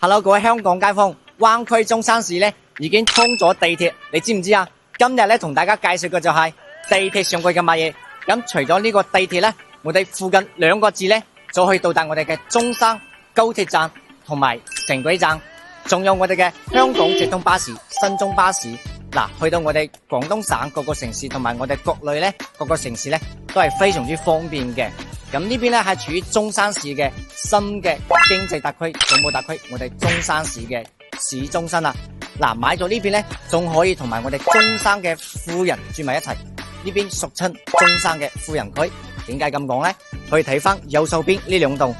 Hello， 各位香港街坊，灣區中山市咧已經通咗地鐵，你知唔知啊？今日咧同大家介紹嘅就係地鐵上蓋嘅乜嘢。咁除咗呢個地鐵咧，我哋附近2個字咧就可以到達我哋嘅中山高鐵站同埋城軌站，仲有我哋嘅香港直通巴士、新中巴士。嗱，去到我哋廣東省各個城市同埋我哋國內咧各個城市咧都係非常之方便嘅。咁呢邊咧係處於中山市嘅新嘅經濟特區、總部特區，我哋中山市嘅市中心啦。嗱，買咗呢邊咧，仲可以同埋我哋中山嘅富人住埋一齊。呢邊俗稱中山嘅富人區。點解咁講咧？可以睇翻右手邊呢2棟，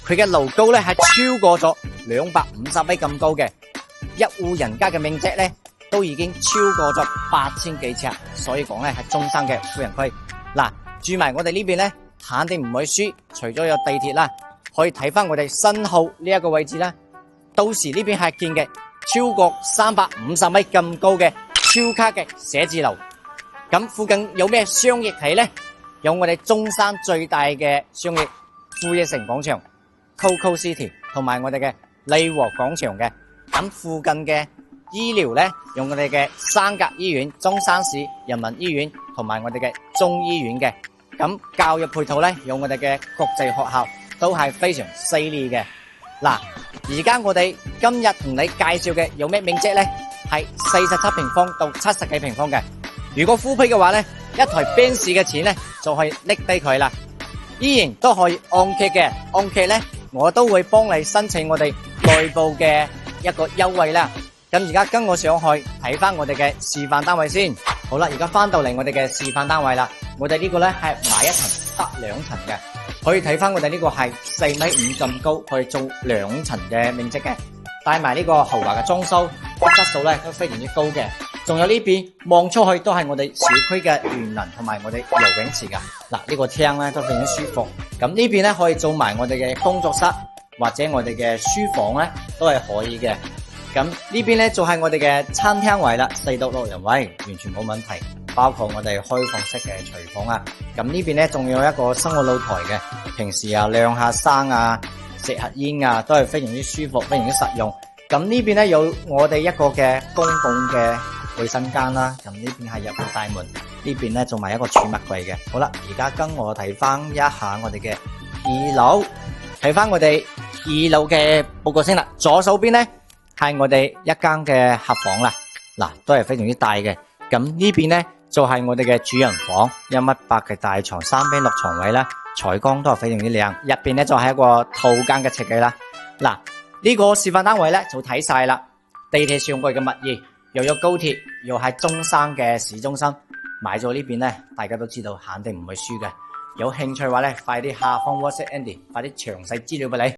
佢嘅樓高咧係超過咗250米咁高嘅，一戶人家嘅面積咧都已經超過咗8000幾尺，所以講咧係中山嘅富人區。嗱，住埋我哋呢邊咧，肯定唔會輸。除咗有地鐵啦，可以睇翻我哋新濠呢一個位置啦。到時呢邊係建嘅超過350米咁高嘅超級嘅寫字樓。咁附近有咩商業體呢？有我哋中山最大嘅商業富野城廣場、Coco City 同埋我哋嘅利和廣場嘅。咁附近嘅醫療呢，有我哋嘅三甲醫院、中山市人民醫院同埋我哋嘅中醫院嘅。咁教育配套呢，有我哋嘅國際學校，都係非常犀利嘅。嗱，而家我哋今日同你介紹嘅有咩面積呢？係47平方到70幾平方嘅。如果敷皮嘅話呢，一台 Benz 嘅錢呢就可以拎低佢啦。依然都可以按揭嘅，按揭呢我都會幫你申請我哋內部嘅一個優惠啦。咁而家跟我上去睇翻我哋嘅示範單位先。好啦，而家翻到嚟我哋嘅示範單位啦。我哋呢個呢係買一層得2層嘅，可以睇翻我哋呢個係4.5米咁高，可以做2層嘅面積嘅，帶埋呢個豪華嘅裝修，質素呢都非常之高嘅。仲有呢邊望出去都係我哋小區嘅園林同埋我哋游泳池噶。嗱，呢個廳呢都非常之舒服。咁呢邊呢可以做埋我哋嘅工作室或者我哋嘅書房呢都係可以嘅。咁呢邊呢就係我哋嘅餐廳位啦，4到6人位完全冇問題，包括我哋開放式嘅廚房啊。咁呢邊呢仲有一個生活露台嘅，平時啊晾下衫啊、食下煙啊都係非常之舒服，非常之實用。咁呢邊呢有我哋一個嘅公共嘅衛生間啦。咁呢邊係入口大門，呢邊呢仲埋一個儲物櫃嘅。好啦，而家跟我睇翻一下我哋嘅2樓，睇翻我哋2樓嘅報告先啦。左手邊呢係我哋一間嘅客房啦，嗱都係非常之大嘅。咁呢邊呢就係我哋嘅主人房，1.8米嘅大床，3邊6床位啦，採光都係非常之靚。入邊呢就係一個套間嘅設計啦。嗱，呢個示範單位呢就睇晒啦，地鐵上蓋嘅物業，又有高鐵，又係中山嘅市中心。買咗呢邊呢，大家都知道肯定唔會輸嘅。有興趣嘅話呢，快啲下方 WhatsApp Andy，快啲詳細資料俾你。